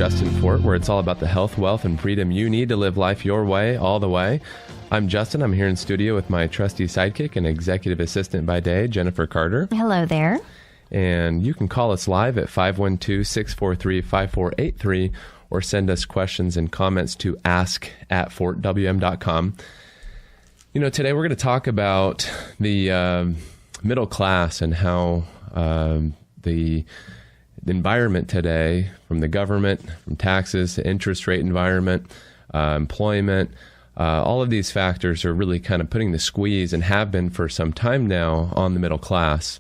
Justin Fort, where it's all about the health, wealth, and freedom you need to live life your way, all the way. I'm Justin. I'm here in studio with my trusty sidekick and executive assistant by day, Jennifer Carter. Hello there. And you can call us live at 512-643-5483 or send us questions and comments to ask@fortwm.com. You know, today we're going to talk about the middle class and how the environment today, from the government, from taxes to interest rate environment, employment, all of these factors are really kind of putting the squeeze, and have been for some time now, on the middle class.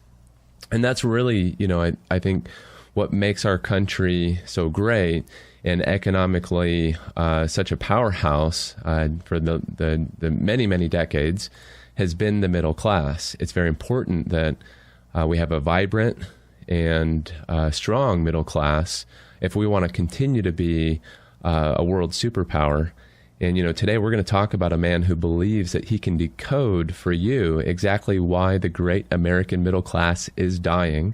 And that's really, you know, I think what makes our country so great and economically such a powerhouse for the many, many decades has been the middle class. It's very important that we have a vibrant and strong middle class if we want to continue to be a world superpower. And, you know, today we're going to talk about a man who believes that he can decode for you exactly why the great American middle class is dying.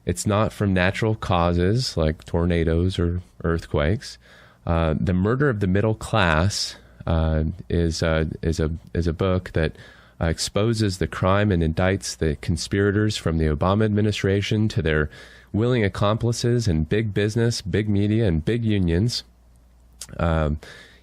It's not from natural causes like tornadoes or earthquakes. The Murder of the Middle Class is a book that exposes the crime and indicts the conspirators from the Obama administration to their willing accomplices in big business, big media, and big unions.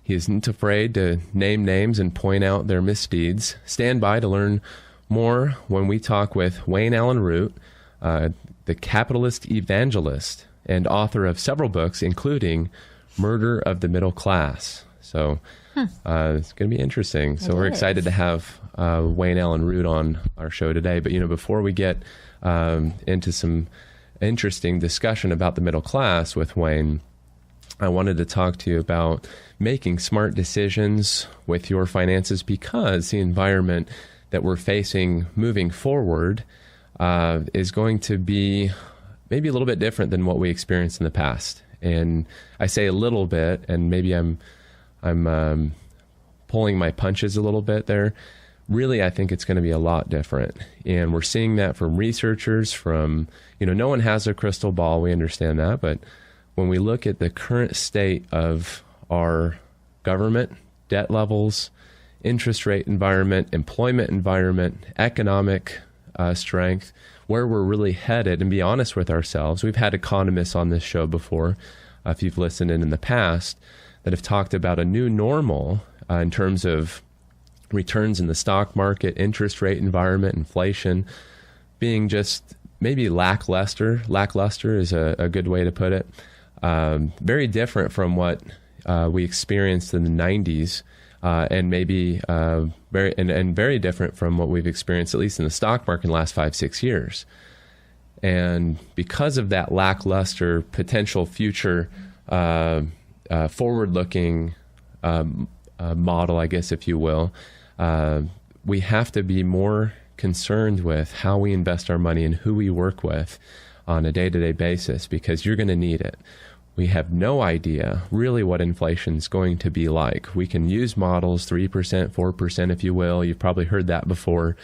He isn't afraid to name names and point out their misdeeds. Stand by to learn more when we talk with Wayne Allyn Root, the capitalist evangelist and author of several books, including Murder of the Middle Class. So it's going to be interesting. So we're excited to have Wayne Allyn Root on our show today. But, you know, before we get into some interesting discussion about the middle class with Wayne, I wanted to talk to you about making smart decisions with your finances, because the environment that we're facing moving forward is going to be maybe a little bit different than what we experienced in the past. And I say a little bit, and maybe I'm pulling my punches a little bit there. Really, I think it's going to be a lot different. And we're seeing that from researchers, from, you know, no one has a crystal ball. We understand that. But when we look at the current state of our government, debt levels, interest rate environment, employment environment, economic strength, where we're really headed, and be honest with ourselves. We've had economists on this show before, if you've listened in the past, that have talked about a new normal in terms of returns in the stock market, interest rate environment, inflation, being just maybe lackluster. Lackluster is a good way to put it. Very different from what we experienced in the 90s, and maybe very different from what we've experienced, at least in the stock market, in the last 5-6 years. And because of that lackluster potential future forward-looking model, I guess, if you will, we have to be more concerned with how we invest our money and who we work with on a day-to-day basis, because you're going to need it. We have no idea really what inflation is going to be like. We can use models, 3%, 4%, if you will. You've probably heard that before.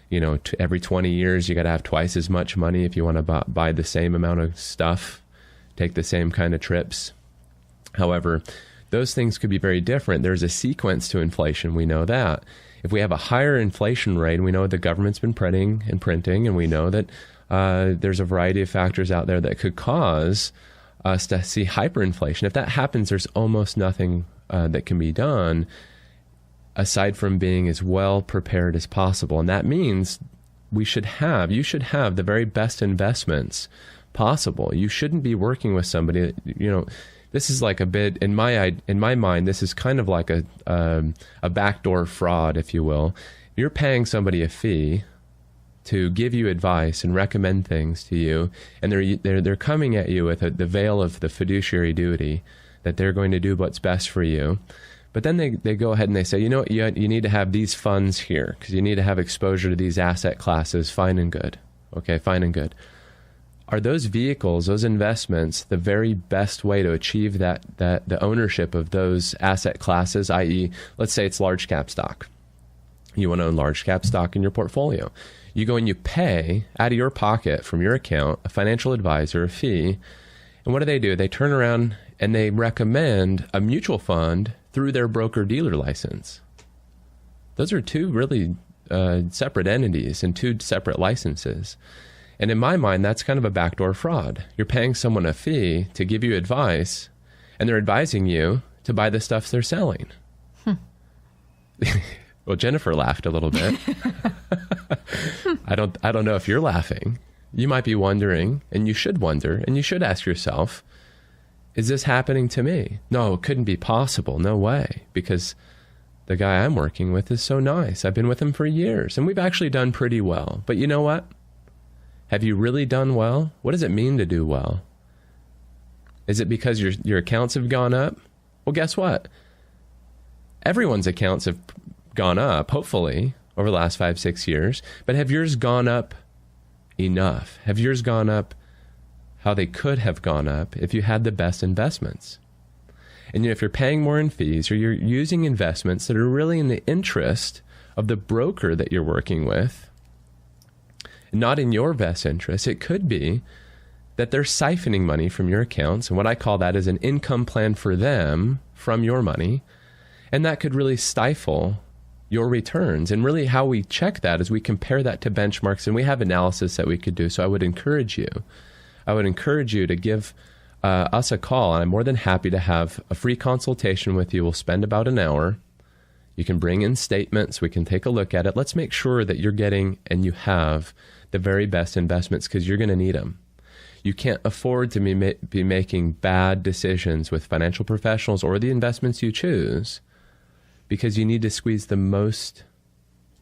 You know, every 20 years, you got to have twice as much money if you want to buy the same amount of stuff, take the same kind of trips. However, those things could be very different. There's a sequence to inflation. We know that. If we have a higher inflation rate, we know the government's been printing, and we know that there's a variety of factors out there that could cause us to see hyperinflation. If that happens, there's almost nothing that can be done aside from being as well prepared as possible. And that means you should have the very best investments possible. You shouldn't be working with somebody that, you know, this is like a bit, in my mind, this is kind of like a backdoor fraud, if you will. You're paying somebody a fee to give you advice and recommend things to you, and they're coming at you with the veil of the fiduciary duty that they're going to do what's best for you. But then they go ahead and they say, you know what, you need to have these funds here because you need to have exposure to these asset classes. Fine and good. Okay, fine and good. Are those vehicles, those investments, the very best way to achieve that the ownership of those asset classes, i.e., let's say it's large cap stock. You want to own large cap stock in your portfolio. You go and you pay out of your pocket from your account a financial advisor a fee. And what do? They turn around and they recommend a mutual fund through their broker-dealer license. Those are two really separate entities and two separate licenses. And in my mind, that's kind of a backdoor fraud. You're paying someone a fee to give you advice, and they're advising you to buy the stuff they're selling. Well, Jennifer laughed a little bit. I don't know if you're laughing. You might be wondering, and you should wonder, and you should ask yourself, is this happening to me? No, it couldn't be possible. No way. Because the guy I'm working with is so nice. I've been with him for years, and we've actually done pretty well. But you know what? Have you really done well? What does it mean to do well? Is it because your accounts have gone up? Well, guess what? Everyone's accounts have gone up, hopefully, over the last 5-6 years. But have yours gone up enough? Have yours gone up how they could have gone up if you had the best investments? And if you're paying more in fees, or you're using investments that are really in the interest of the broker that you're working with, not in your best interest, it could be that they're siphoning money from your accounts. And what I call that is an income plan for them from your money. And that could really stifle your returns. And really how we check that is we compare that to benchmarks, and we have analysis that we could do. So I would encourage you to give us a call. And I'm more than happy to have a free consultation with you. We'll spend about an hour. You can bring in statements. We can take a look at it. Let's make sure that you're getting and you have the very best investments, because you're going to need them. You can't afford to be making bad decisions with financial professionals or the investments you choose, because you need to squeeze the most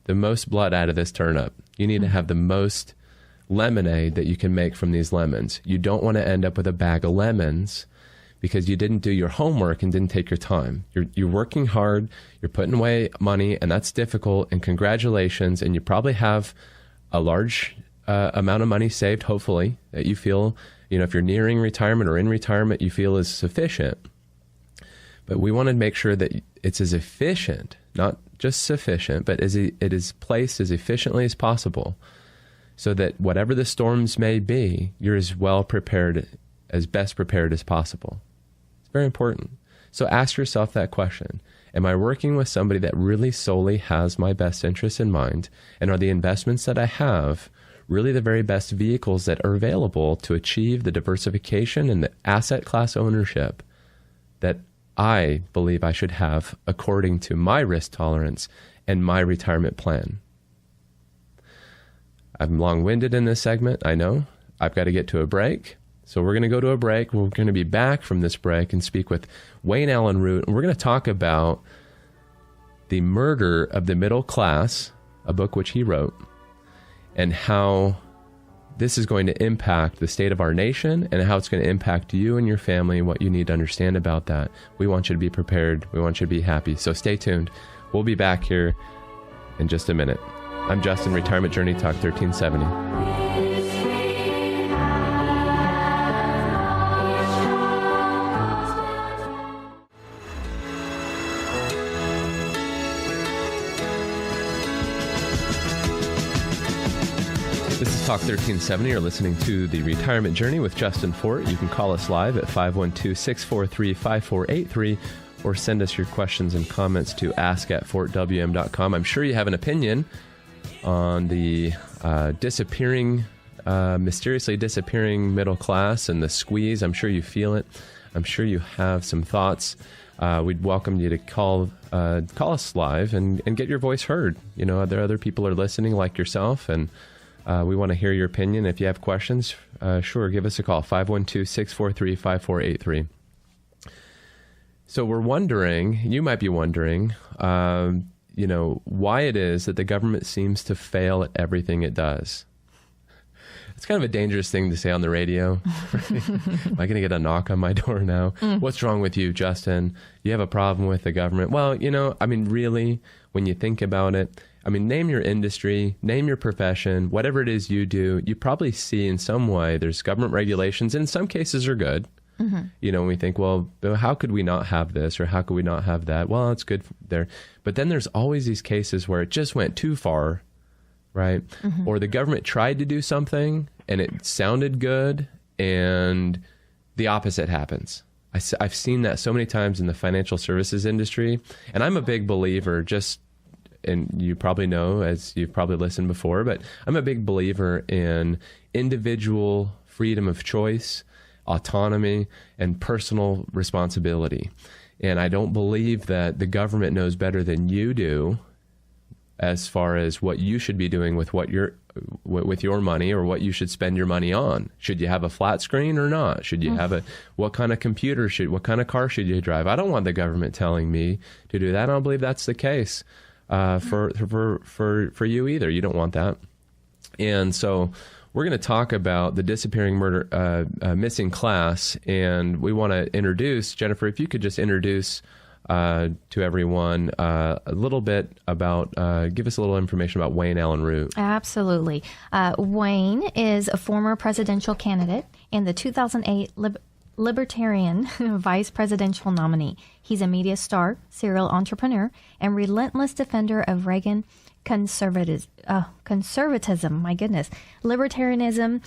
blood out of this turnip. You need to have the most lemonade that you can make from these lemons. You don't want to end up with a bag of lemons because you didn't do your homework and didn't take your time. You're working hard, you're putting away money, and that's difficult, and congratulations. And you probably have a large amount of money saved, hopefully, that you feel, if you're nearing retirement or in retirement, you feel is sufficient. But we want to make sure that it's as efficient, not just sufficient, but it is placed as efficiently as possible, so that whatever the storms may be, you're as well prepared, as best prepared as possible. It's very important. So ask yourself that question. Am I working with somebody that really solely has my best interests in mind? And are the investments that I have really the very best vehicles that are available to achieve the diversification and the asset class ownership that I believe I should have according to my risk tolerance and my retirement plan? I'm long-winded in this segment, I know. I've got to get to a break. So we're going to go to a break. We're going to be back from this break and speak with Wayne Allyn Root. And we're going to talk about The Murder of the Middle Class, a book which he wrote, and how this is going to impact the state of our nation and how it's going to impact you and your family and what you need to understand about that. We want you to be prepared. We want you to be happy. So stay tuned. We'll be back here in just a minute. I'm Justin, Retirement Journey Talk 1370. This is Talk 1370. You're listening to The Retirement Journey with Justin Fort. You can call us live at 512-643-5483 or send us your questions and comments to ask@fortwm.com. I'm sure you have an opinion on the mysteriously disappearing middle class and the squeeze. I'm sure you feel it. I'm sure you have some thoughts. We'd welcome you to call us live and get your voice heard. There are other people are listening like yourself, and we want to hear your opinion. If you have questions, sure, give us a call, 512-643-5483. So we're wondering, you might be wondering, why it is that the government seems to fail at everything it does. It's kind of a dangerous thing to say on the radio. Right? Am I going to get a knock on my door now? What's wrong with you, Justin? You have a problem with the government? Well, really, when you think about it, name your industry, name your profession, whatever it is you do, you probably see in some way there's government regulations, and in some cases are good. Mm-hmm. We think, well, how could we not have this, or how could we not have that? Well, it's good there. But then there's always these cases where it just went too far, right? Mm-hmm. Or the government tried to do something and it sounded good and the opposite happens. I've seen that so many times in the financial services industry. And I'm a big believer, and you probably know, as you've probably listened before, but I'm a big believer in individual freedom of choice, autonomy, and personal responsibility. And I don't believe that the government knows better than you do as far as what you should be doing with with your money, or what you should spend your money on. Should you have a flat screen or not? Should you have what kind of computer what kind of car should you drive? I don't want the government telling me to do that. I don't believe that's the case for you either. You don't want that. And so we're going to talk about the disappearing missing class, and we want to introduce, Jennifer, if you could just introduce to everyone a little bit about, give us a little information about Wayne Allyn Root. Absolutely. Wayne is a former presidential candidate and the 2008 Libertarian vice presidential nominee. He's a media star, serial entrepreneur, and relentless defender of Reagan conservatism, libertarianism,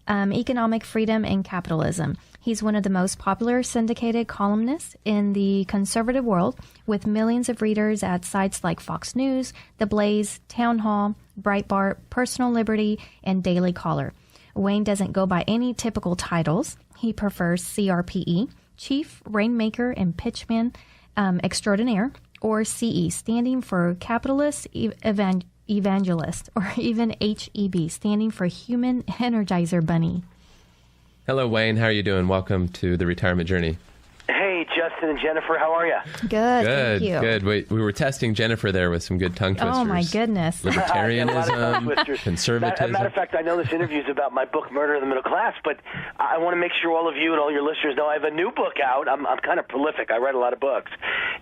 economic freedom, and capitalism. He's one of the most popular syndicated columnists in the conservative world, with millions of readers at sites like Fox News, The Blaze, Town Hall, Breitbart, Personal Liberty, and Daily Caller. Wayne doesn't go by any typical titles. He prefers CRPE, Chief Rainmaker and Pitchman Extraordinaire, or CE, standing for Capitalist Evangelist, or even HEB, standing for Human Energizer Bunny. Hello, Wayne. How are you doing? Welcome to the Retirement Journey. Hey, Justin and Jennifer. How are you? Good, thank you. Good. We were testing Jennifer there with some good tongue twisters. Oh, my goodness. Libertarianism, conservatism. As a matter of fact, I know this interview is about my book, Murder in the Middle Class, but I want to make sure all of you and all your listeners know I have a new book out. I'm kind of prolific. I write a lot of books.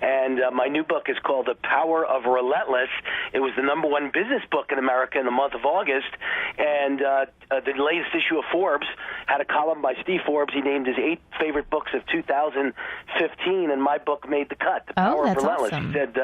And my new book is called The Power of Relentless. It was the #1 business book in America in the month of August. And the latest issue of Forbes had a column by Steve Forbes. He named his 8 favorite books of 2015, and my book made the cut. The Power of Relentless. Awesome. He said,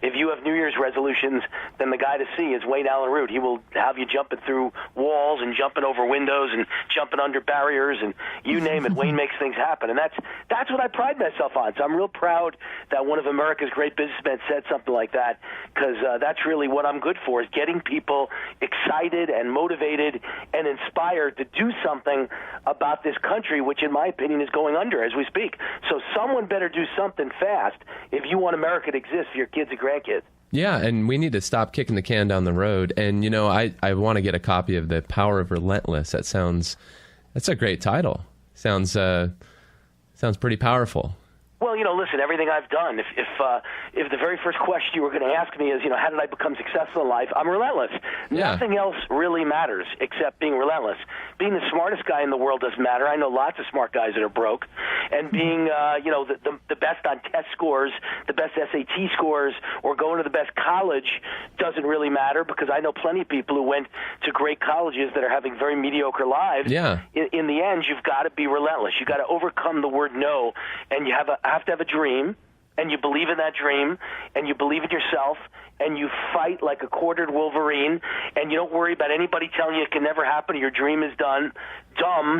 if you have New Year's resolutions, then the guy to see is Wayne Allyn Root. He will have you jumping through walls and jumping over windows and jumping under barriers, and you name it. Wayne makes things happen, and that's what I pride myself on. So I'm real proud that one of America's great businessmen said something like that, because that's really what I'm good for, is getting people excited and motivated and inspired to do something about this country, which in my opinion is going under as we speak. So someone better do something fast if you want America to exist for your kids and grandkids. Yeah, and we need to stop kicking the can down the road. And, you know, I want to get a copy of The Power of Relentless. That's a great title. Sounds pretty powerful. Well, listen, everything I've done, if the very first question you were going to ask me is, how did I become successful in life? I'm relentless. Yeah. Nothing else really matters except being relentless. Being the smartest guy in the world doesn't matter. I know lots of smart guys that are broke. And being, the best on test scores, the best SAT scores, or going to the best college doesn't really matter, because I know plenty of people who went to great colleges that are having very mediocre lives. Yeah. In the end, you've got to be relentless. You've got to overcome the word no, and you have to have a dream, and you believe in that dream, and you believe in yourself, and you fight like a quartered Wolverine, and you don't worry about anybody telling you it can never happen, or your dream is dumb,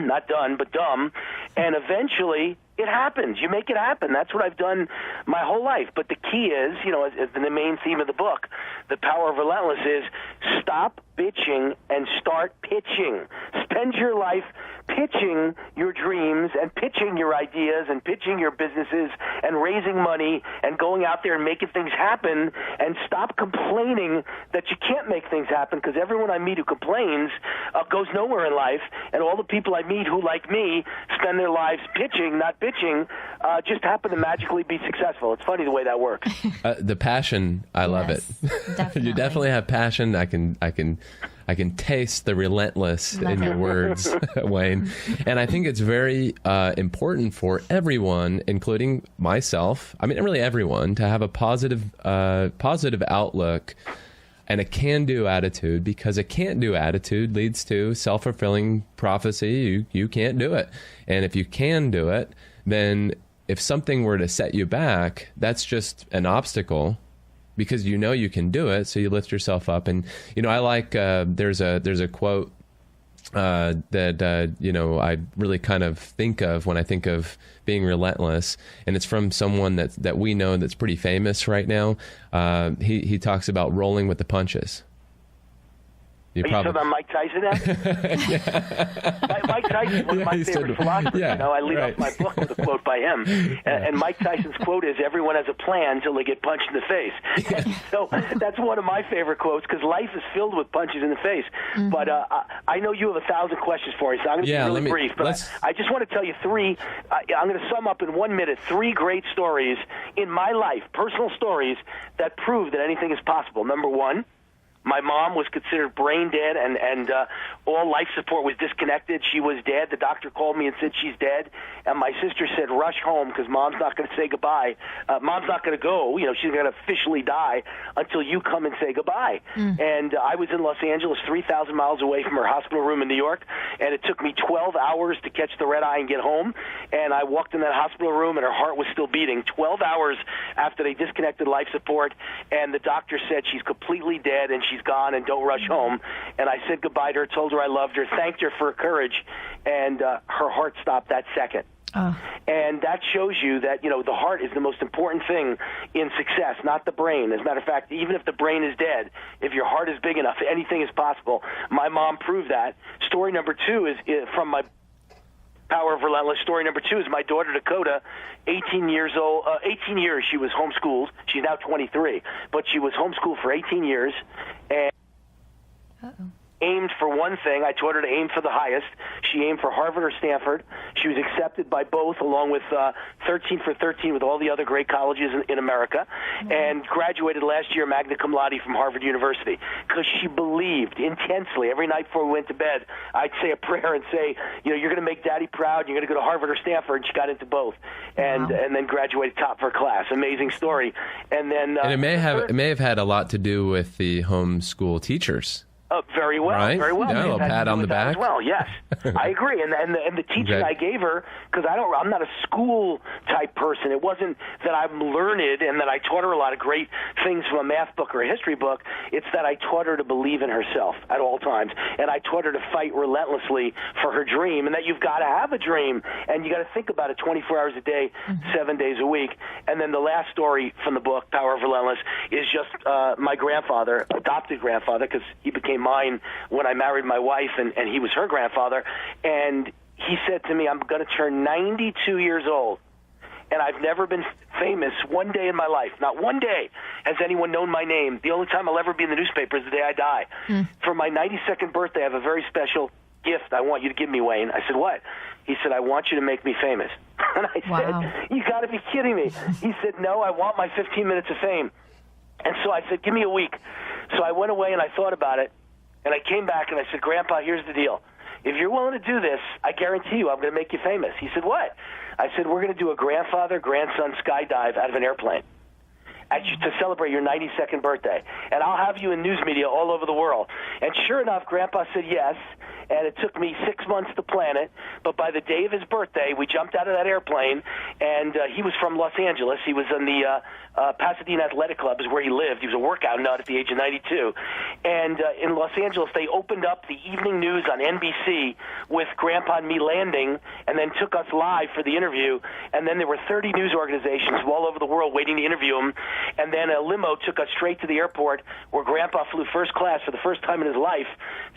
not done, but dumb, and eventually it happens. You make it happen. That's what I've done my whole life. But the key is, as the main theme of the book, The Power of Relentless, is stop bitching and start pitching. Spend your life pitching your dreams and pitching your ideas and pitching your businesses and raising money and going out there and making things happen, and stop complaining that you can't make things happen, because everyone I meet who complains goes nowhere in life, and all the people I meet who, like me, spend their lives pitching, not bitching, just happen to magically be successful. It's funny the way that works. The passion, I love it. Definitely. You definitely have passion. I can taste the relentless in your words, Wayne. And I think it's very important for everyone, including myself, really everyone, to have a positive outlook and a can-do attitude, because a can't-do attitude leads to self-fulfilling prophecy. You can't do it. And if you can do it, then if something were to set you back, that's just an obstacle, because you can do it, so you lift yourself up. And I like there's a quote that I really kind of think of when I think of being relentless, and it's from someone that we know that's pretty famous right now. He talks about rolling with the punches. Are you talking about Mike Tyson now? Mike Tyson is one of my favorite philosophers. Yeah, I lead off my book with a quote by him. And Mike Tyson's quote is, everyone has a plan until they get punched in the face. So that's one of my favorite quotes, because life is filled with punches in the face. Mm-hmm. But I know you have 1,000 questions for me, so I'm going to be really brief. But I just want to tell you three. I'm going to sum up in 1 minute 3 great stories in my life, personal stories, that prove that anything is possible. Number 1, my mom was considered brain dead, and all life support was disconnected. She was dead. The doctor called me and said she's dead. And my sister said, rush home, because Mom's not going to say goodbye. Mom's not going to go. She's going to officially die until you come and say goodbye. And I was in Los Angeles, 3,000 miles away from her hospital room in New York, and it took me 12 hours to catch the red eye and get home. And I walked in that hospital room, and her heart was still beating 12 hours after they disconnected life support. And the doctor said she's completely dead, and she's gone, and don't rush home. And I said goodbye to her, told her I loved her, thanked her for her courage, and her heart stopped that second. And that shows you that, the heart is the most important thing in success, not the brain. As a matter of fact, even if the brain is dead, if your heart is big enough, anything is possible. My mom proved that. Story number 2 is from my Power of Relentless. Story number 2 is my daughter Dakota, 18 years old. 18 years she was homeschooled. She's now 23, but she was homeschooled for 18 years, and aimed for one thing. I taught her to aim for the highest. She aimed for Harvard or Stanford. She was accepted by both, along with 13 for 13 with all the other great colleges in America, and graduated last year magna cum laude from Harvard University, because she believed intensely. Every night before we went to bed, I'd say a prayer and say, you're going to make Daddy proud. You're going to go to Harvard or Stanford. And she got into both, and then graduated top of her class. Amazing story. And then and it may have had a lot to do with the homeschool teachers. Very well, right? Very well. Yeah, a pat on the back. As well, yes, I agree. And the teaching I gave her, because I'm not a school type person. It wasn't that I'm learned and that I taught her a lot of great things from a math book or a history book. It's that I taught her to believe in herself at all times, and I taught her to fight relentlessly for her dream, and that you've got to have a dream, and you got to think about it 24 hours a day, 7 days a week. And then the last story from the book, Power of Relentless, is just my grandfather, adopted grandfather, because he became mine when I married my wife, and he was her grandfather. And he said to me, I'm going to turn 92 years old, and I've never been famous one day in my life. Not one day has anyone known my name. The only time I'll ever be in the newspaper is the day I die. For my 92nd birthday, I have a very special gift I want you to give me, Wayne. I said, what? He said, I want you to make me famous. And I said, you got to be kidding me. He said, no, I want my 15 minutes of fame. And so I said, give me a week. So I went away and I thought about it. And I came back and I said, Grandpa, here's the deal. If you're willing to do this, I guarantee you I'm going to make you famous. He said, what? I said, we're going to do a grandfather-grandson skydive out of an airplane to celebrate your 92nd birthday. And I'll have you in news media all over the world. And sure enough, Grandpa said yes. And it took me 6 months to plan it. But by the day of his birthday, we jumped out of that airplane, and he was from Los Angeles. He was in the Pasadena Athletic Club is where he lived. He was a workout nut at the age of 92. And in Los Angeles, they opened up the evening news on NBC with Grandpa and me landing, and then took us live for the interview. And then there were 30 news organizations from all over the world waiting to interview him. And then a limo took us straight to the airport, where Grandpa flew first class for the first time in his life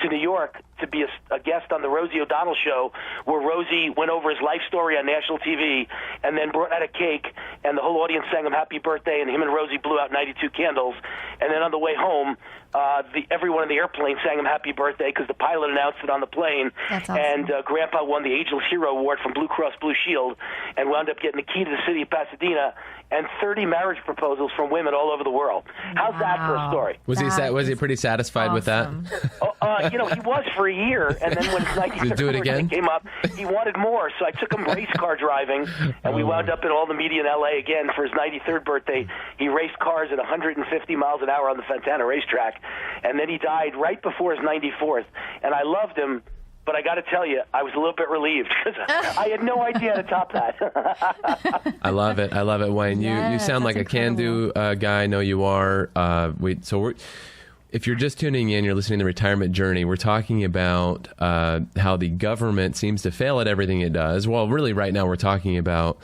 to New York to be a guest on the Rosie O'Donnell show, where Rosie went over his life story on national TV, and then brought out a cake, and the whole audience sang him happy birthday, and him and Rosie blew out 92 candles. And then on the way home, everyone in the airplane sang him happy birthday, because the pilot announced it on the plane. That's awesome. And Grandpa won the Ageless Hero Award from Blue Cross Blue Shield, and wound up getting the key to the city of Pasadena and 30 marriage proposals from women all over the world. How's that for a story? Was he pretty satisfied with that? He was for a year, and then when his 93rd birthday came up, he wanted more. So I took him race car driving, and we wound up in all the media in L.A. again for his 93rd birthday. He raced cars at 150 miles an hour on the Fontana racetrack, and then he died right before his 94th. And I loved him, but I got to tell you, I was a little bit relieved, because I had no idea how to top that. I love it, Wayne. You sound like a can-do guy. I know you are. if you're just tuning in, you're listening to Retirement Journey, we're talking about how the government seems to fail at everything it does. Well, really right now we're talking about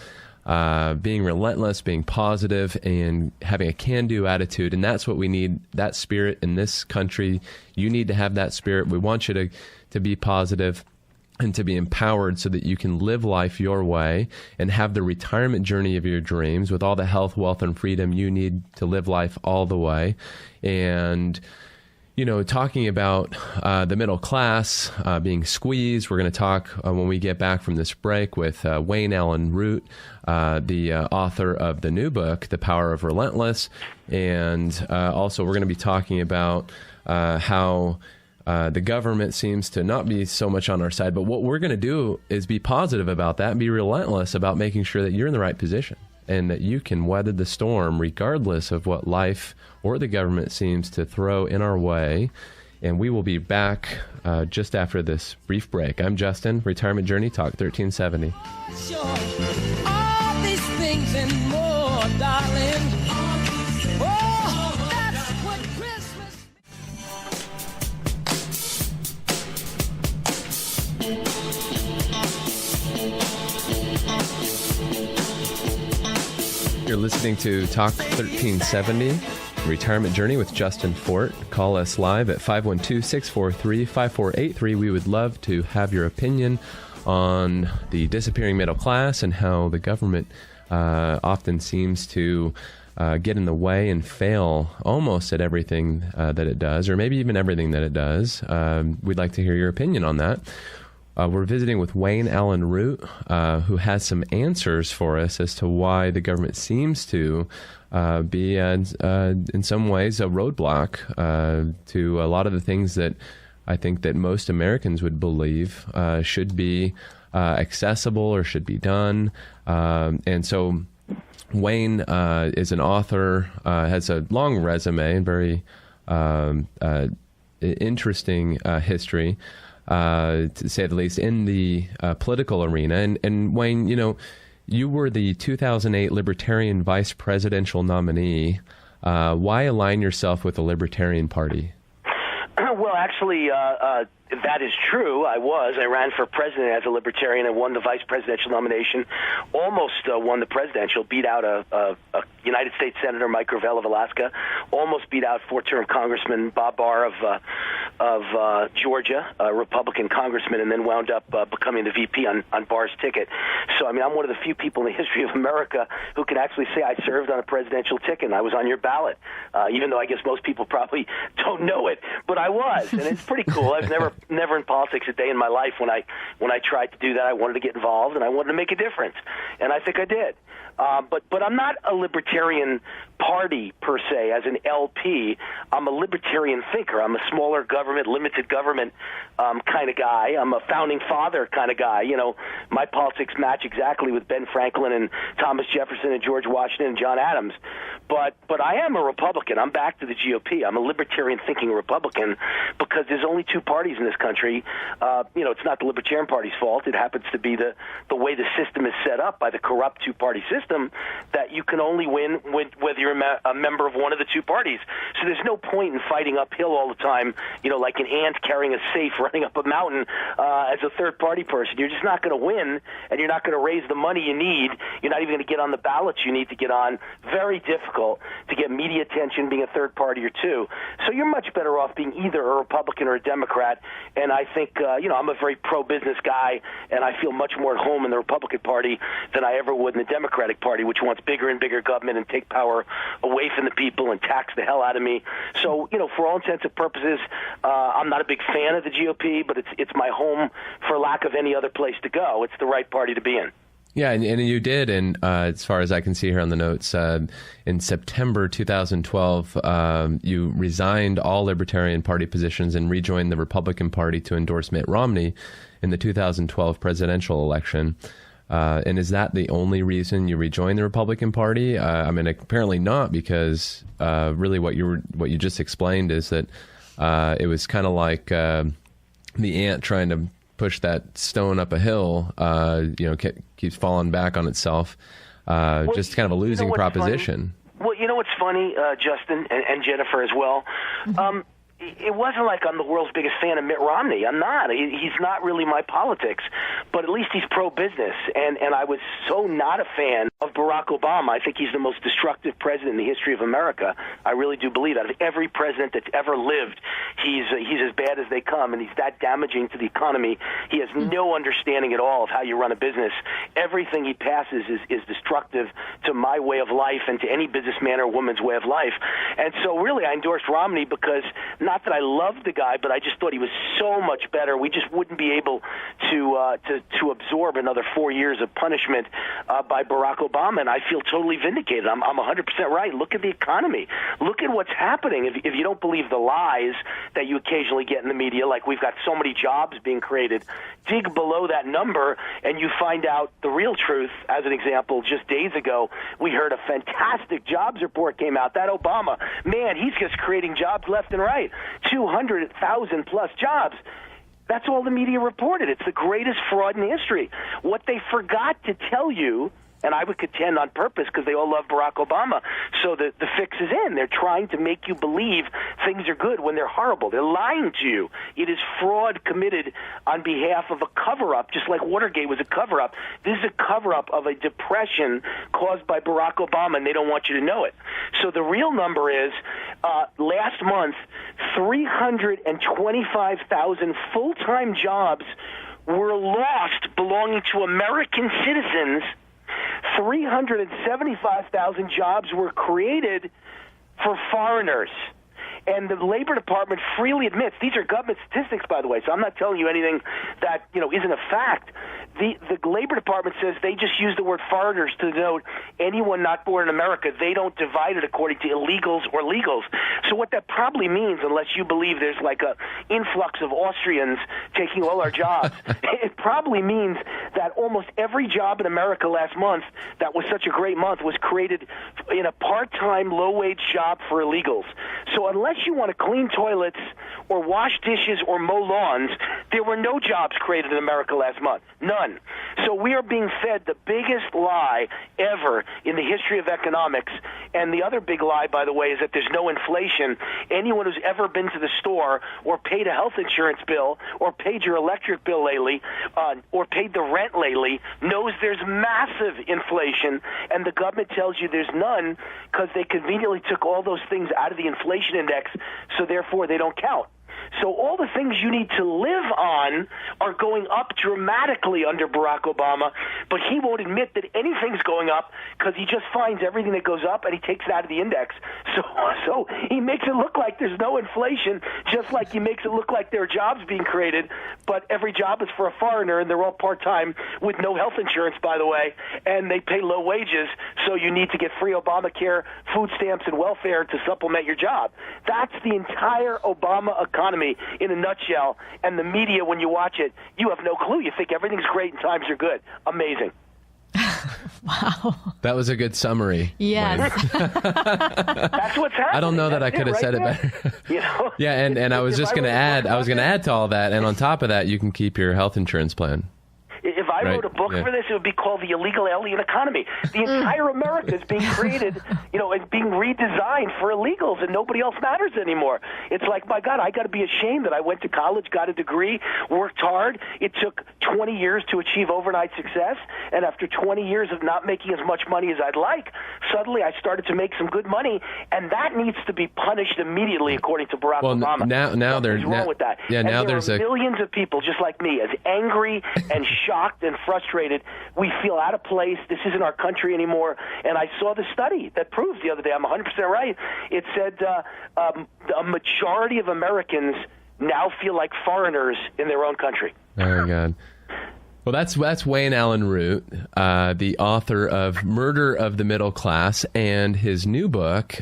being relentless, being positive, and having a can-do attitude. And that's what we need, that spirit in this country. You need to have that spirit. We want you to be positive and to be empowered so that you can live life your way and have the retirement journey of your dreams with all the health, wealth, and freedom you need to live life all the way. And, you know, talking about the middle class being squeezed, we're going to talk when we get back from this break with Wayne Allyn Root, the author of the new book, The Power of Relentless. And also we're going to be talking about how the government seems to not be so much on our side, but what we're going to do is be positive about that and be relentless about making sure that you're in the right position and that you can weather the storm regardless of what life or the government seems to throw in our way. And we will be back just after this brief break. I'm Justin, Retirement Journey, Talk 1370. Sure. All these things and more, darling. Oh, that's what Christmas. You're listening to Talk 1370, Retirement Journey with Justin Fort. Call us live at 512-643-5483. We would love to have your opinion on the disappearing middle class and how the government often seems to get in the way and fail almost at everything that it does, or maybe even everything that it does. We'd like to hear your opinion on that. We're visiting with Wayne Allyn Root, who has some answers for us as to why the government seems to be, in some ways, a roadblock to a lot of the things that I think that most Americans would believe should be accessible or should be done. And so Wayne is an author, has a long resume and very interesting history. To say the least, in the political arena. And Wayne, you know, you were the 2008 Libertarian Vice Presidential nominee. Why align yourself with the Libertarian Party? Well, actually, that is true. I ran for president as a Libertarian and won the vice presidential nomination, almost won the presidential, beat out a United States Senator Mike Gravel of Alaska, almost beat out four-term Congressman Bob Barr of Georgia, a Republican congressman, and then wound up becoming the VP on Barr's ticket. So, I mean, I'm one of the few people in the history of America who can actually say I served on a presidential ticket and I was on your ballot, even though I guess most people probably don't know it. But I was, and it's pretty cool. I've never in politics a day in my life when I tried to do that. I wanted to get involved and I wanted to make a difference, and I think I did. But I'm not a libertarian party per se as an LP. I'm a libertarian thinker. I'm a smaller government, limited government kind of guy. I'm a founding father kind of guy. You know, my politics match exactly with Ben Franklin and Thomas Jefferson and George Washington and John Adams. But I am a Republican. I'm back to the GOP. I'm a libertarian thinking Republican because there's only two parties in this country. You know, it's not the Libertarian Party's fault. It happens to be the way the system is set up by the corrupt two-party system, that you can only win whether you're a member of one of the two parties. So there's no point in fighting uphill all the time, you know, like an ant carrying a safe running up a mountain as a third-party person. You're just not going to win, and you're not going to raise the money you need. You're not even going to get on the ballots you need to get on. Very difficult to get media attention being a third party or two. So you're much better off being either a Republican or a Democrat. And I think, you know, I'm a very pro-business guy, and I feel much more at home in the Republican Party than I ever would in the Democratic Party, which wants bigger and bigger government and take power away from the people and tax the hell out of me. So, you know, for all intents and purposes, I'm not a big fan of the GOP, but it's my home for lack of any other place to go. It's the right party to be in. Yeah, and you did, and as far as I can see here on the notes, in September 2012, you resigned all Libertarian Party positions and rejoined the Republican Party to endorse Mitt Romney in the 2012 presidential election. And is that the only reason you rejoined the Republican Party? I mean, apparently not, because really what you just explained is that it was kind of like the ant trying to push that stone up a hill, you know, keeps falling back on itself. Just kind of a losing proposition. Funny? Well, you know what's funny, Justin and Jennifer as well? it wasn't like I'm the world's biggest fan of Mitt Romney. I'm not. He's not really my politics, but at least he's pro-business. And I was so not a fan of Barack Obama. I think he's the most destructive president in the history of America. I really do believe that. Of every president that's ever lived, he's as bad as they come, and he's that damaging to the economy. He has no understanding at all of how you run a business. Everything he passes is destructive to my way of life and to any businessman or woman's way of life. And so really I endorsed Romney because not that I loved the guy, but I just thought he was so much better. We just wouldn't be able to absorb another 4 years of punishment by Barack Obama, and I feel totally vindicated. I'm 100% right. Look at the economy. Look at what's happening. If you don't believe the lies that you occasionally get in the media, like we've got so many jobs being created, dig below that number and you find out the real truth. As an example, just days ago, we heard a fantastic jobs report came out. That Obama, man, he's just creating jobs left and right. 200,000 plus jobs. That's all the media reported. It's the greatest fraud in history. What they forgot to tell you, and I would contend on purpose because they all love Barack Obama, so the fix is in. They're trying to make you believe things are good when they're horrible. They're lying to you. It is fraud committed on behalf of a cover-up, just like Watergate was a cover-up. This is a cover-up of a depression caused by Barack Obama, and they don't want you to know it. So the real number is, last month, 325,000 full-time jobs were lost belonging to American citizens. 375,000 jobs were created for foreigners. And the Labor Department freely admits, these are government statistics, by the way, so I'm not telling you anything that, isn't a fact. The Labor Department says they just use the word foreigners to denote anyone not born in America. They don't divide it according to illegals or legals. So what that probably means, unless you believe there's like a influx of Austrians taking all our jobs, it probably means that almost every job in America last month that was such a great month was created in a part-time, low-wage job for illegals. So unless you want to clean toilets or wash dishes or mow lawns, there were no jobs created in America last month. None. So we are being fed the biggest lie ever in the history of economics. And the other big lie, by the way, is that there's no inflation. Anyone who's ever been to the store or paid a health insurance bill or paid your electric bill lately or paid the rent lately knows there's massive inflation, and the government tells you there's none because they conveniently took all those things out of the inflation index, so therefore they don't count. So all the things you need to live on are going up dramatically under Barack Obama, but he won't admit that anything's going up because he just finds everything that goes up and he takes it out of the index. So he makes it look like there's no inflation, just like he makes it look like there are jobs being created, but every job is for a foreigner and they're all part-time with no health insurance, by the way, and they pay low wages, so you need to get free Obamacare, food stamps, and welfare to supplement your job. That's the entire Obama economy in a nutshell, and the media, when you watch it, you have no clue. You think everything's great and times are good. Amazing. Wow. That was a good summary. Yes. That's what's happening. I don't know that I could have said it better. Yeah, and I was just going to add, to all that, and on top of that, you can keep your health insurance plan. If I wrote a book for this, it would be called The Illegal Alien Economy. The entire America is being created, and being redesigned for illegals, and nobody else matters anymore. It's like, my God, I got to be ashamed that I went to college, got a degree, worked hard. It took 20 years to achieve overnight success, and after 20 years of not making as much money as I'd like, suddenly I started to make some good money, and that needs to be punished immediately, according to Barack Obama. Now there's wrong with that. Yeah, and now there there's are millions of people just like me, as angry and shocked and frustrated. We feel out of place. This isn't our country anymore. And I saw the study that proves the other day, I'm 100% right. It said a majority of Americans now feel like foreigners in their own country. Oh, my God. Well, that's Wayne Allyn Root, the author of Murder of the Middle Class, and his new book.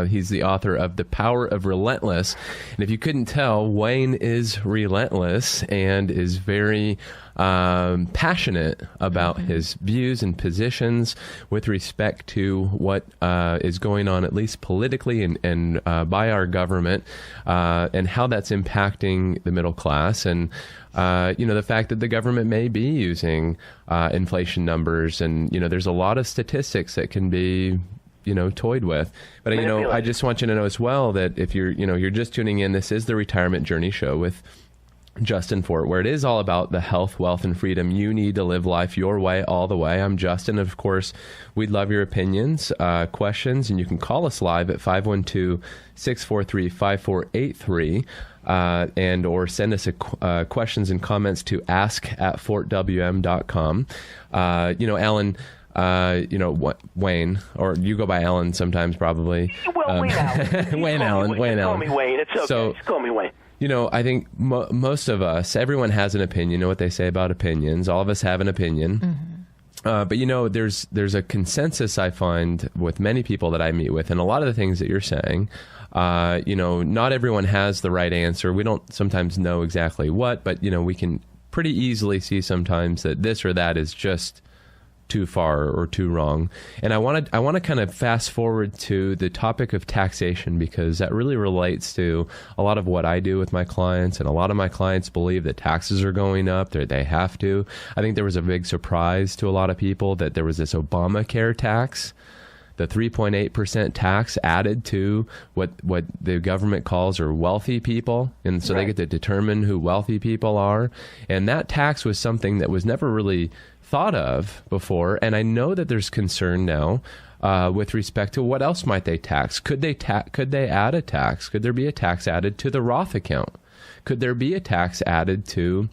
He's the author of The Power of Relentless. And if you couldn't tell, Wayne is relentless and is very passionate about his views and positions with respect to what is going on, at least politically and by our government, and how that's impacting the middle class. And the fact that the government may be using inflation numbers, and there's a lot of statistics that can be toyed with. But, I just want you to know as well that if you're just tuning in, this is the Retirement Journey Show with Justin Fort, where it is all about the health, wealth, and freedom you need to live life your way, all the way. I'm Justin. Of course, we'd love your opinions, questions, and you can call us live at 512-643-5483, and or send us questions and comments to ask@fortwm.com. Alan, Wayne, or you go by Alan sometimes, probably. Well, Wayne Allyn. Wayne Allyn. Call me Wayne. It's okay. Just call me Wayne. I think most of us, everyone has an opinion. You know what they say about opinions. All of us have an opinion. Mm-hmm. But there's a consensus I find with many people that I meet with, and a lot of the things that you're saying. Not everyone has the right answer. We don't sometimes know exactly what, but we can pretty easily see sometimes that this or that is just too far or too wrong. And I want to kind of fast forward to the topic of taxation, because that really relates to a lot of what I do with my clients, and a lot of my clients believe that taxes are going up. They have to. I think there was a big surprise to a lot of people that there was this Obamacare tax, the 3.8% tax added to what the government calls are wealthy people. And so They get to determine who wealthy people are. And that tax was something that was never really thought of before. And I know that there's concern now with respect to what else might they tax. Could they add a tax? Could there be a tax added to the Roth account? Could there be a tax added to,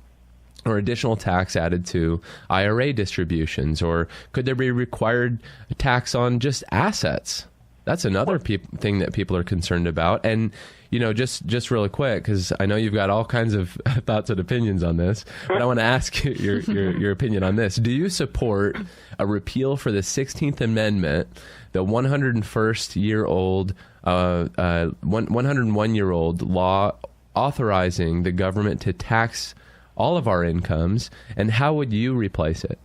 or additional tax added to IRA distributions? Or could there be required tax on just assets? That's another thing that people are concerned about. And, just really quick, because I know you've got all kinds of thoughts and opinions on this, but I want to ask you your opinion on this. Do you support a repeal for the 16th Amendment, the 101-year-old, 101-year-old law authorizing the government to tax all of our incomes, and how would you replace it?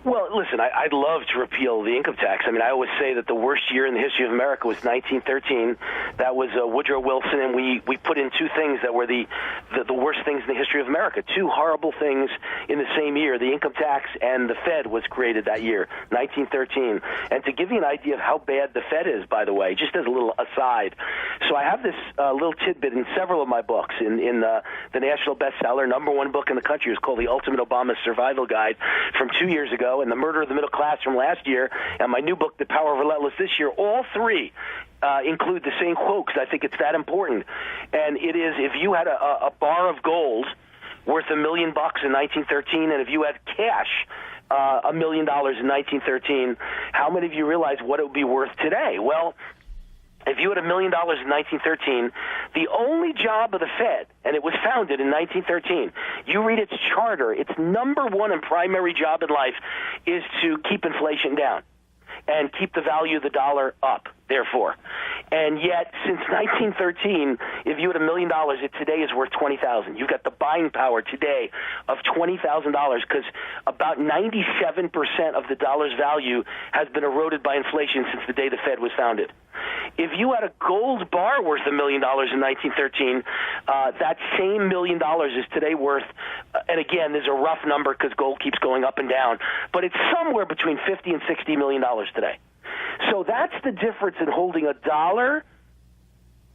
Well, listen, I'd love to repeal the income tax. I mean, I always say that the worst year in the history of America was 1913. That was Woodrow Wilson, and we put in two things that were the worst things in the history of America. Two horrible things in the same year. The income tax and the Fed was created that year, 1913. And to give you an idea of how bad the Fed is, by the way, just as a little aside, so I have this little tidbit in several of my books. In the national bestseller, #1 book in the country is called The Ultimate Obama Survival Guide from 2 years ago, and The Murder of the Middle Class from last year, and my new book, The Power of Relentless, this year. All three include the same quote, because I think it's that important. And it is, if you had a bar of gold worth $1 million in 1913, and if you had cash $1 million in 1913, how many of you realize what it would be worth today? Well, if you had $1 million in 1913, the only job of the Fed, and it was founded in 1913, you read its charter, its #1 and primary job in life is to keep inflation down and keep the value of the dollar up, therefore. And yet, since 1913, if you had $1 million, it today is worth $20,000. You've got the buying power today of $20,000, because about 97% of the dollar's value has been eroded by inflation since the day the Fed was founded. If you had a gold bar worth $1 million in 1913, that same $1 million is today worth, and again, there's a rough number because gold keeps going up and down, but it's somewhere between $50 and $60 million today. So that's the difference in holding a dollar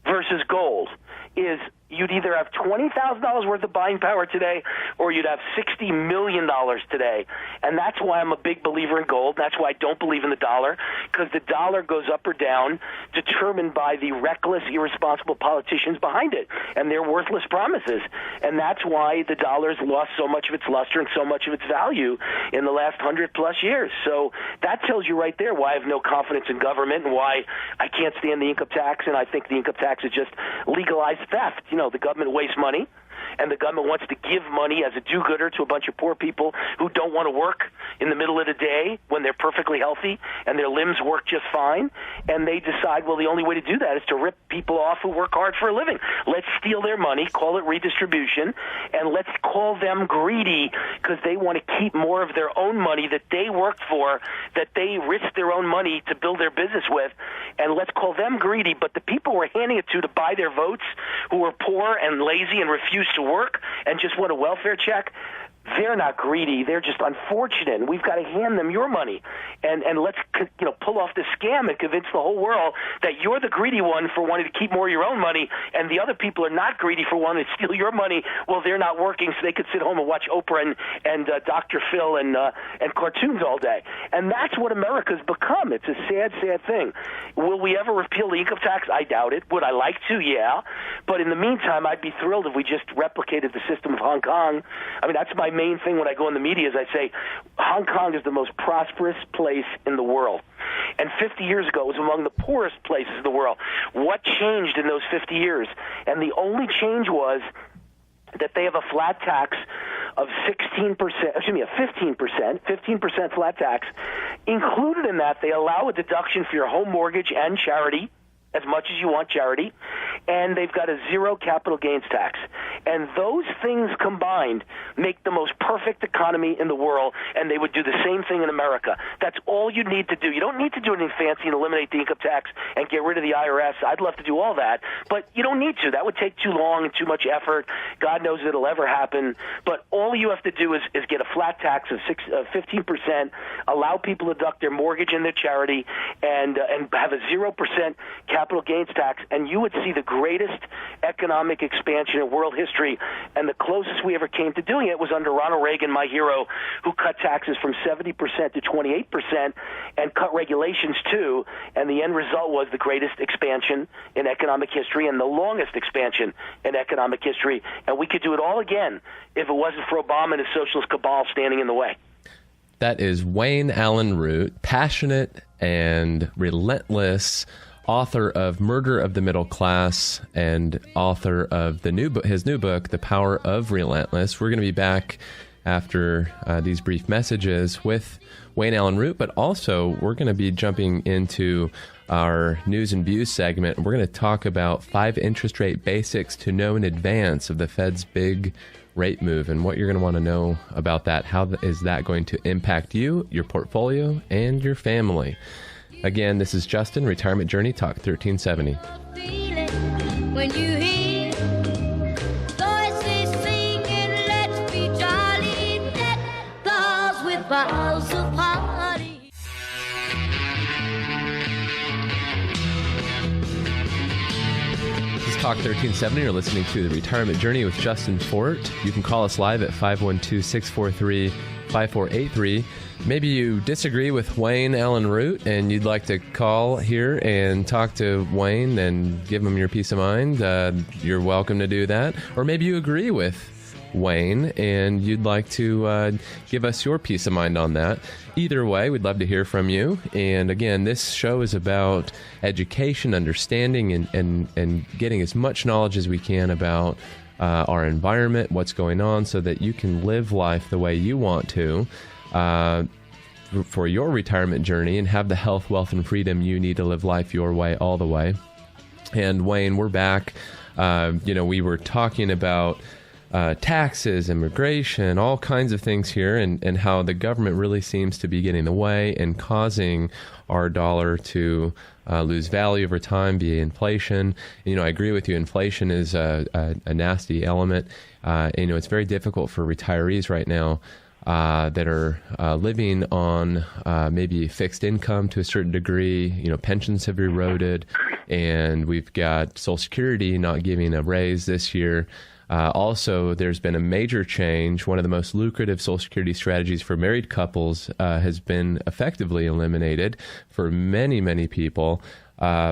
versus gold, is you'd either have $20,000 worth of buying power today, or you'd have $60 million today. And that's why I'm a big believer in gold. That's why I don't believe in the dollar, because the dollar goes up or down determined by the reckless, irresponsible politicians behind it and their worthless promises. And that's why the dollar's lost so much of its luster and so much of its value in the last 100-plus years. So that tells you right there why I have no confidence in government and why I can't stand the income tax, and I think the income tax is just legalized theft. The government wastes money, and the government wants to give money as a do-gooder to a bunch of poor people who don't want to work in the middle of the day when they're perfectly healthy and their limbs work just fine. And they decide, well, the only way to do that is to rip people off who work hard for a living. Let's steal their money, call it redistribution, and let's call them greedy because they want to keep more of their own money that they worked for, that they risked their own money to build their business with, and let's call them greedy. But the people we're handing it to buy their votes, who are poor and lazy and refuse to work and just want a welfare check, they're not greedy. They're just unfortunate. And we've got to hand them your money, and let's pull off this scam and convince the whole world that you're the greedy one for wanting to keep more of your own money, and the other people are not greedy for wanting to steal your money while they're not working, so they could sit home and watch Oprah and Dr. Phil and cartoons all day. And that's what America's become. It's a sad, sad thing. Will we ever repeal the income tax? I doubt it. Would I like to? Yeah. But in the meantime, I'd be thrilled if we just replicated the system of Hong Kong. I mean, that's my main thing when I go in the media is I say Hong Kong is the most prosperous place in the world. And 50 years ago, it was among the poorest places in the world. What changed in those 50 years? And the only change was that they have a flat tax of 15% flat tax. Included in that, they allow a deduction for your home mortgage and charity, as much as you want charity, and they've got a zero capital gains tax. And those things combined make the most perfect economy in the world, and they would do the same thing in America. That's all you need to do. You don't need to do anything fancy and eliminate the income tax and get rid of the IRS. I'd love to do all that, but you don't need to. That would take too long and too much effort. God knows if it'll ever happen. But all you have to do is get a flat tax of 15%, allow people to deduct their mortgage and their charity, and have a 0% capital gains tax, and you would see the greatest economic expansion in world history. And the closest we ever came to doing it was under Ronald Reagan, my hero, who cut taxes from 70% to 28% and cut regulations too. And the end result was the greatest expansion in economic history and the longest expansion in economic history. And we could do it all again if it wasn't for Obama and his socialist cabal standing in the way. That is Wayne Allyn Root, passionate and relentless author of Murder of the Middle Class and author of his new book, The Power of Relentless. We're going to be back after these brief messages with Wayne Allyn Root, but also we're going to be jumping into our news and views segment. We're going to talk about 5 interest rate basics to know in advance of the Fed's big rate move and what you're going to want to know about that. How is that going to impact you, your portfolio, and your family? Again, this is Justin, Retirement Journey Talk 1370. When you hear voices singing, let's be jolly, let the house with boughs of party. This is Talk 1370. You're listening to The Retirement Journey with Justin Fort. You can call us live at 512-643-5483. Maybe you disagree with Wayne Allyn Root and you'd like to call here and talk to Wayne and give him your peace of mind. You're welcome to do that. Or maybe you agree with Wayne and you'd like to give us your peace of mind on that. Either way, we'd love to hear from you. And again, this show is about education, understanding, and getting as much knowledge as we can about our environment, what's going on, so that you can live life the way you want to. For your retirement journey and have the health, wealth, and freedom you need to live life your way, all the way. And Wayne, we're back. We were talking about taxes, immigration, all kinds of things here, and how the government really seems to be getting in the way and causing our dollar to lose value over time via inflation. I agree with you. Inflation is a nasty element. It's very difficult for retirees right now that are living on maybe fixed income to a certain degree. Pensions have eroded, and we've got Social Security not giving a raise this year. Also, there's been a major change. One of the most lucrative Social Security strategies for married couples has been effectively eliminated for many, many people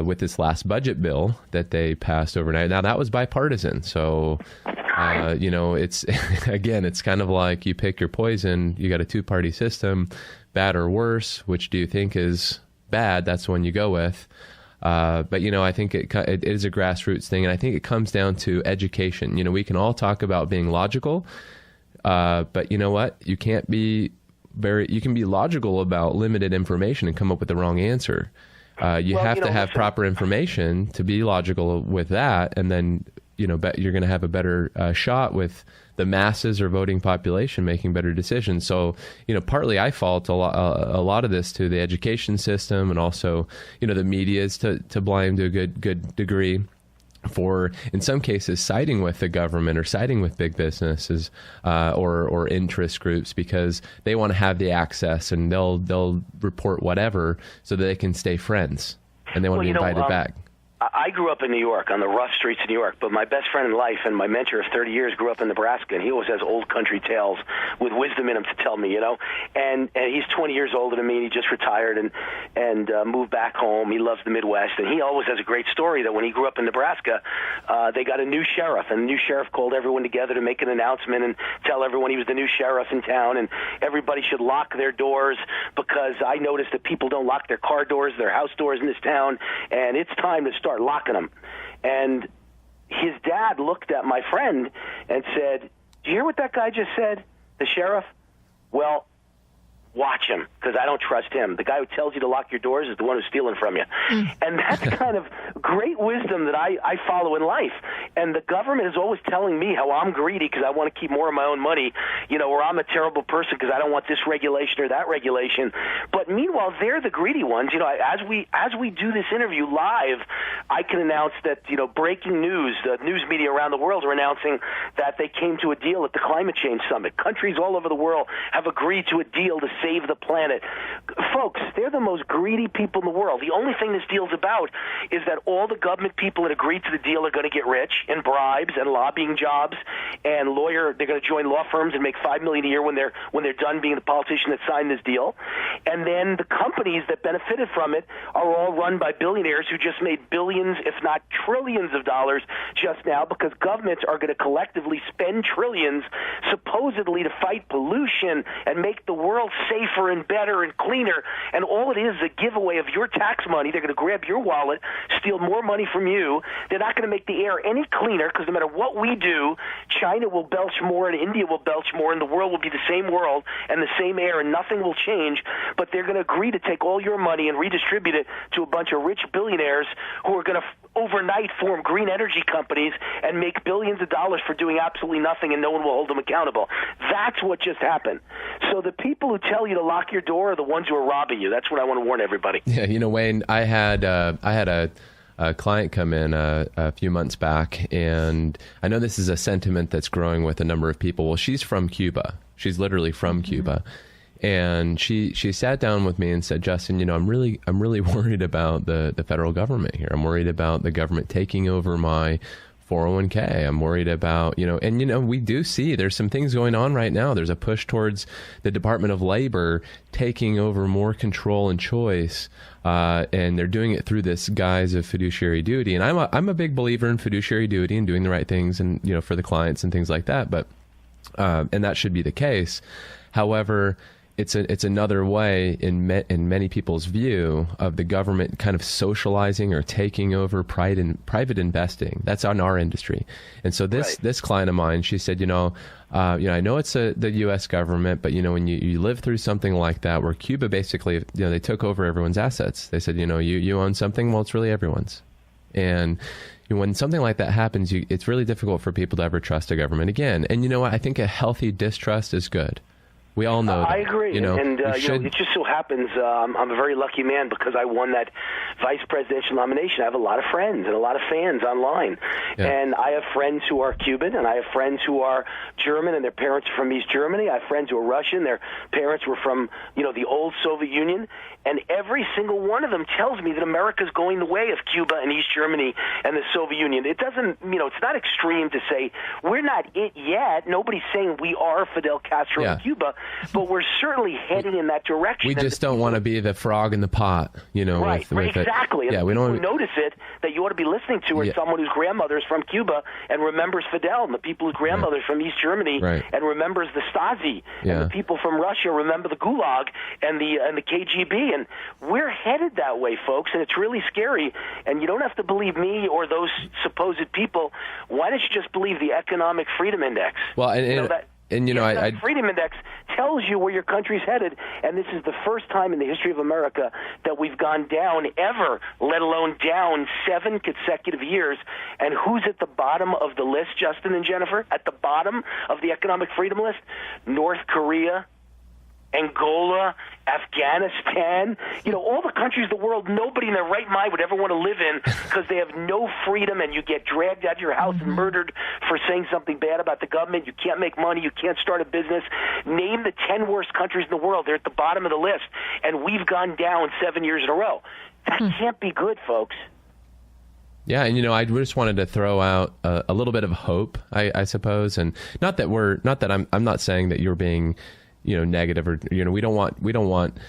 with this last budget bill that they passed overnight. Now, that was bipartisan, so... it's again, it's kind of like you pick your poison. You got a two-party system, bad or worse. Which do you think is bad? That's the one you go with. But I think it is a grassroots thing, and I think it comes down to education. We can all talk about being logical, but you know what? You can be logical about limited information and come up with the wrong answer. You have to have proper information to be logical with that, and then you're going to have a better shot with the masses or voting population making better decisions. So, partly I fault a lot of this to the education system, and also, the media is to blame to a good degree. for, in some cases, siding with the government or siding with big businesses or interest groups because they want to have the access, and they'll report whatever so that they can stay friends, and they want to be invited back. I grew up in New York, on the rough streets of New York, but my best friend in life and my mentor of 30 years grew up in Nebraska, and he always has old country tales with wisdom in him to tell me, And he's 20 years older than me, and he just retired and moved back home. He loves the Midwest, and he always has a great story that when he grew up in Nebraska, they got a new sheriff, and the new sheriff called everyone together to make an announcement and tell everyone he was the new sheriff in town, and everybody should lock their doors because I noticed that people don't lock their car doors, their house doors in this town, and it's time to start locking them. And his dad looked at my friend and said, "Do you hear what that guy just said, the sheriff? Well, watch him, because I don't trust him. The guy who tells you to lock your doors is the one who's stealing from you." And that's kind of great wisdom that I follow in life. And the government is always telling me how I'm greedy because I want to keep more of my own money, or I'm a terrible person because I don't want this regulation or that regulation. But meanwhile, they're the greedy ones. As we do this interview live, I can announce that, breaking news, the news media around the world are announcing that they came to a deal at the Climate Change Summit. Countries all over the world have agreed to a deal to save the planet. Folks, they're the most greedy people in the world. The only thing this deal's about is that all the government people that agreed to the deal are going to get rich in bribes and lobbying jobs, and they're going to join law firms and make $5 million a year when they're done being the politician that signed this deal. And then the companies that benefited from it are all run by billionaires who just made billions, if not trillions of dollars just now, because governments are going to collectively spend trillions supposedly to fight pollution and make the world safer and better and cleaner. And all it is a giveaway of your tax money. They're going to grab your wallet, steal more money from you. They're not going to make the air any cleaner, because no matter what we do, China will belch more and India will belch more, and the world will be the same world and the same air, and nothing will change. But they're going to agree to take all your money and redistribute it to a bunch of rich billionaires who are going to overnight form green energy companies and make billions of dollars for doing absolutely nothing, and no one will hold them accountable. That's what just happened. So the people who tell you to lock your door are the ones who are robbing you. That's what I want to warn everybody. Yeah, Wayne, I had a client come in a few months back, and I know this is a sentiment that's growing with a number of people. Well, she's from Cuba. She's literally from Cuba. And she sat down with me and said, "Justin, I'm really worried about the federal government here. I'm worried about the government taking over my 401k. I'm worried about, and we do see there's some things going on right now. There's a push towards the Department of Labor taking over more control and choice, and they're doing it through this guise of fiduciary duty. And I'm a big believer in fiduciary duty and doing the right things, and for the clients and things like that. But and that should be the case. However, it's another way in many people's view of the government kind of socializing or taking over private investing. That's on our industry. And so this client of mine, she said, I know it's the U.S. government, but when you live through something like that, where Cuba basically, they took over everyone's assets. They said, you own something, well, it's really everyone's. And when something like that happens, it's really difficult for people to ever trust a government again. And I think a healthy distrust is good. We all know that. I agree. It just so happens I'm a very lucky man because I won that vice presidential nomination. I have a lot of friends and a lot of fans online. Yeah. And I have friends who are Cuban, and I have friends who are German, and their parents are from East Germany. I have friends who are Russian. Their parents were from, the old Soviet Union. And every single one of them tells me that America's going the way of Cuba and East Germany and the Soviet Union. It doesn't, it's not extreme to say we're not it yet. Nobody's saying we are Fidel Castro in Cuba, but we're certainly heading in that direction. We just don't want to be the frog in the pot, Right, with exactly. It. Yeah, we don't notice it that you ought to be listening to are someone whose grandmother is from Cuba and remembers Fidel, and the people whose grandmother is from East Germany and remembers the Stasi, and the people from Russia remember the Gulag and the KGB. And we're headed that way, folks, and it's really scary. And you don't have to believe me or those supposed people. Why don't you just believe the Economic Freedom Index? Well, the Freedom Index tells you where your country's headed, and this is the first time in the history of America that we've gone down ever, let alone down 7 consecutive years. And who's at the bottom of the list, Justin and Jennifer? At the bottom of the Economic Freedom list? North Korea, Angola, Afghanistan, all the countries of the world nobody in their right mind would ever want to live in because they have no freedom, and you get dragged out of your house and murdered for saying something bad about the government. You can't make money. You can't start a business. Name the 10 worst countries in the world. They're at the bottom of the list, and we've gone down 7 years in a row. That can't be good, folks. Yeah, and I just wanted to throw out a little bit of hope, I suppose, and not that I'm not saying that you're being negative, or we don't want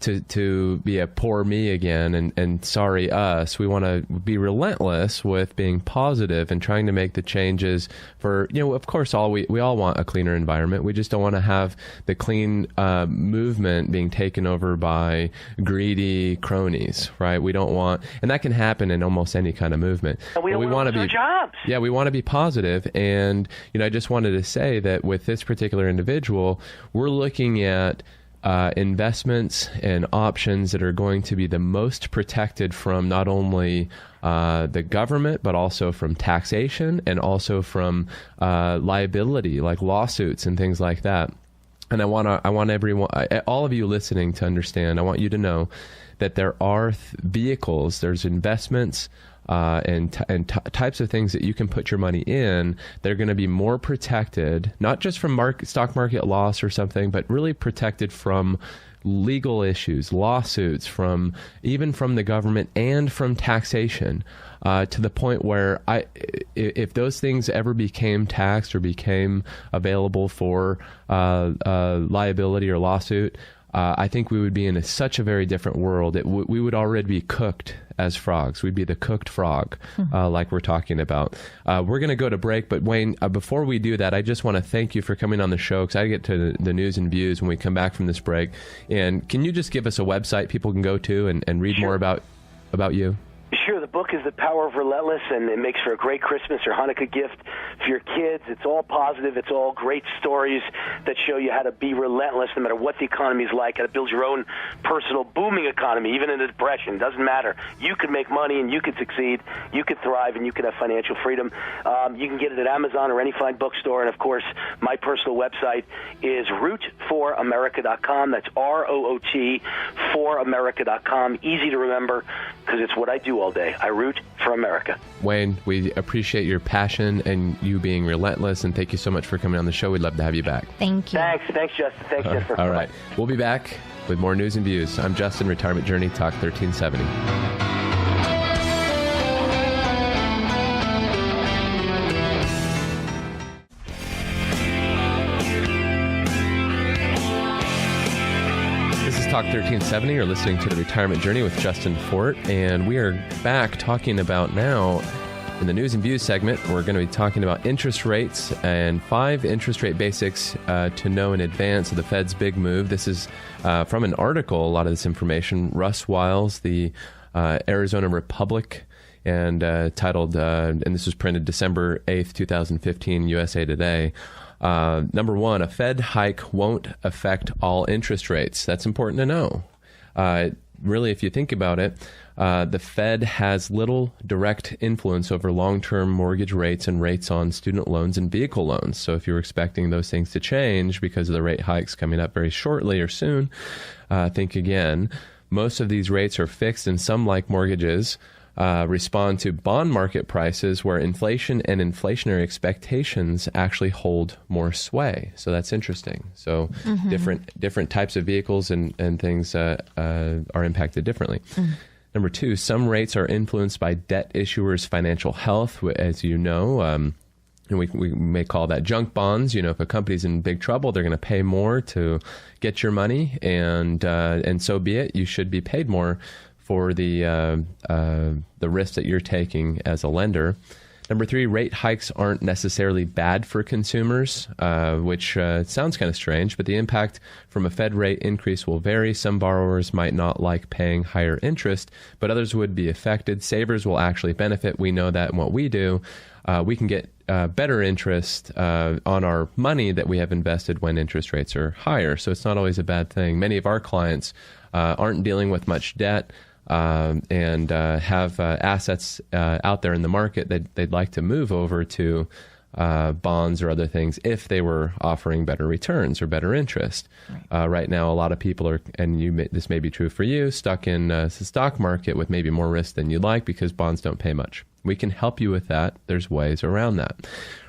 to be a poor me again and sorry us. We want to be relentless with being positive and trying to make the changes for, of course, we all want a cleaner environment. We just don't want to have the clean movement being taken over by greedy cronies, right? We don't want, and that can happen in almost any kind of movement. And we want to be jobs. Yeah, we want to be positive. And, I just wanted to say that with this particular individual, we're looking at investments and options that are going to be the most protected from not only the government, but also from taxation and also from liability, like lawsuits and things like that. And I want everyone, all of you listening, to understand. I want you to know that there are vehicles, there's investments, and types of things that you can put your money in. They're going to be more protected, not just from stock market loss or something, but really protected from legal issues, lawsuits, even from the government and from taxation, to the point where if those things ever became taxed or became available for liability or lawsuit, I think we would be in such a very different world. We would already be cooked as frogs. We'd be the cooked frog, like we're talking about. We're going to go to break, but Wayne, before we do that, I just want to thank you for coming on the show, because I get to the news and views when we come back from this break. And can you just give us a website people can go to and read more about you? Sure. The book is The Power of Relentless, and it makes for a great Christmas or Hanukkah gift for your kids. It's all positive. It's all great stories that show you how to be relentless no matter what the economy is like, how to build your own personal booming economy, even in a depression. Doesn't matter. You can make money, and you can succeed. You can thrive, and you can have financial freedom. You can get it at Amazon or any fine bookstore. And, of course, my personal website is root4america.com. That's ROOT, 4america.com. Easy to remember because it's what I do all day. I root for America. Wayne, we appreciate your passion and you being relentless, and thank you so much for coming on the show. We'd love to have you back. Thank you. Thanks, Justin. Thanks, Jennifer. All right. We'll be back with more news and views. I'm Justin, Retirement Journey, Talk 1370. Talk 1370. You're listening to The Retirement Journey with Justin Fort, and we are back talking about now in the news and views segment. We're going to be talking about interest rates and 5 interest rate basics to know in advance of the Fed's big move. This is from an article, a lot of this information. Russ Wiles, the Arizona Republic, and titled, and this was printed December 8th, 2015, USA Today. Number 1, a Fed hike won't affect all interest rates. That's important to know. Really, if you think about it, the Fed has little direct influence over long-term mortgage rates and rates on student loans and vehicle loans. So if you're expecting those things to change because of the rate hikes coming up very shortly or soon, think again. Most of these rates are fixed, and some, like mortgages, respond to bond market prices where inflation and inflationary expectations actually hold more sway. So that's interesting. So different types of vehicles and things are impacted differently. Number 2, some rates are influenced by debt issuers' financial health, as you know. And we may call that junk bonds. If a company's in big trouble, they're going to pay more to get your money, and so be it. You should be paid more for the risk that you're taking as a lender. Number 3, rate hikes aren't necessarily bad for consumers, which sounds kind of strange, but the impact from a Fed rate increase will vary. Some borrowers might not like paying higher interest, but others would be affected. Savers will actually benefit. We know that in what we do. We can get better interest on our money that we have invested when interest rates are higher. So it's not always a bad thing. Many of our clients aren't dealing with much debt, and have assets out there in the market that they'd like to move over to bonds or other things if they were offering better returns or better interest. Right now, a lot of people are, and this may be true for you, stuck in the stock market with maybe more risk than you'd like because bonds don't pay much. We can help you with that. There's ways around that.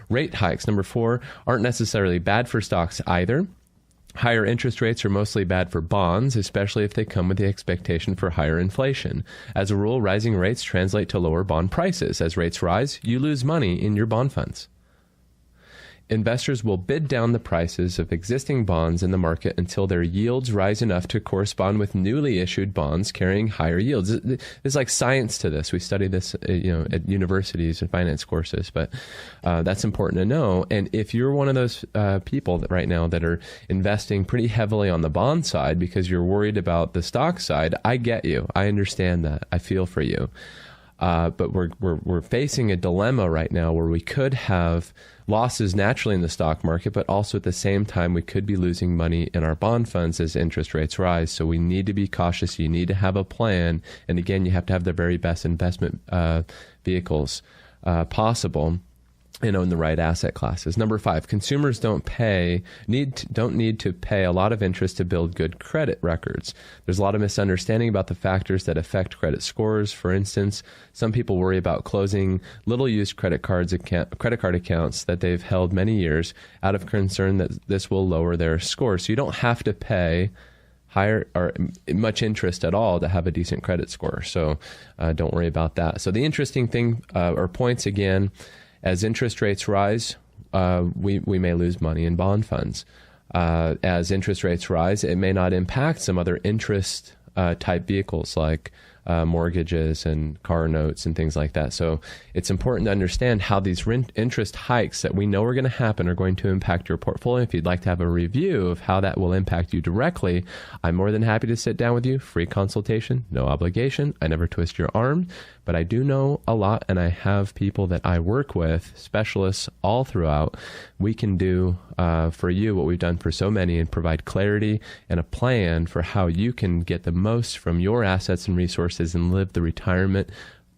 Rate hikes, number 4, aren't necessarily bad for stocks either. Higher interest rates are mostly bad for bonds, especially if they come with the expectation for higher inflation. As a rule, rising rates translate to lower bond prices. As rates rise, you lose money in your bond funds. Investors will bid down the prices of existing bonds in the market until their yields rise enough to correspond with newly issued bonds carrying higher yields. There's like science to this. We study this, at universities and finance courses, but that's important to know. And if you're one of those people that right now that are investing pretty heavily on the bond side because you're worried about the stock side, I get you. I understand that. I feel for you. But we're facing a dilemma right now where we could have losses naturally in the stock market, but also at the same time we could be losing money in our bond funds as interest rates rise. So we need to be cautious. You need to have a plan, and again, you have to have the very best investment vehicles possible and own the right asset classes. Number 5, consumers don't need to pay a lot of interest to build good credit records. There's a lot of misunderstanding about the factors that affect credit scores. For instance, some people worry about closing little-used credit card accounts that they've held many years out of concern that this will lower their score. So you don't have to pay higher or much interest at all to have a decent credit score. So don't worry about that. So the interesting thing or points again, as interest rates rise, we may lose money in bond funds. As interest rates rise, it may not impact some other interest type vehicles like mortgages and car notes and things like that. So it's important to understand how these interest hikes that we know are going to happen are going to impact your portfolio. If you'd like to have a review of how that will impact you directly, I'm more than happy to sit down with you. Free consultation, no obligation. I never twist your arm, but I do know a lot, and I have people that I work with, specialists all throughout. We can do for you what we've done for so many and provide clarity and a plan for how you can get the most from your assets and resources and live the retirement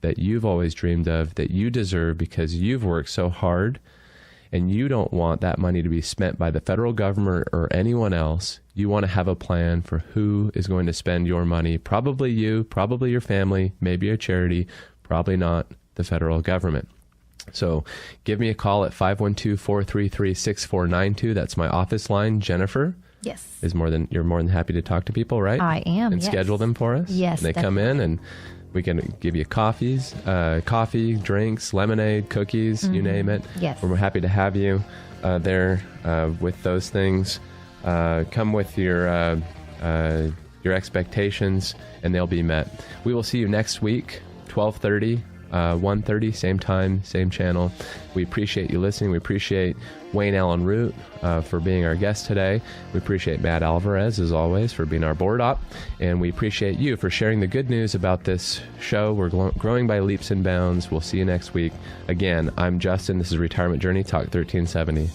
that you've always dreamed of, that you deserve because you've worked so hard, and you don't want that money to be spent by the federal government or anyone else. You want to have a plan for who is going to spend your money. Probably you, probably your family, maybe a charity, probably not the federal government. So give me a call at 512-433-6492. That's my office line. Jennifer Yes. You're more than happy to talk to people, right? I am, and yes. schedule them for us? Yes, and they come in and we can give you coffee, drinks, lemonade, cookies, you name it. Yes. We're happy to have you there with those things. Come with your expectations, and they'll be met. We will see you next week, 12:30, 1:30, same time, same channel. We appreciate you listening. We appreciate Wayne Allyn Root for being our guest today. We appreciate Matt Alvarez, as always, for being our board op. And we appreciate you for sharing the good news about this show. We're growing by leaps and bounds. We'll see you next week. Again, I'm Justin. This is Retirement Journey Talk 1370.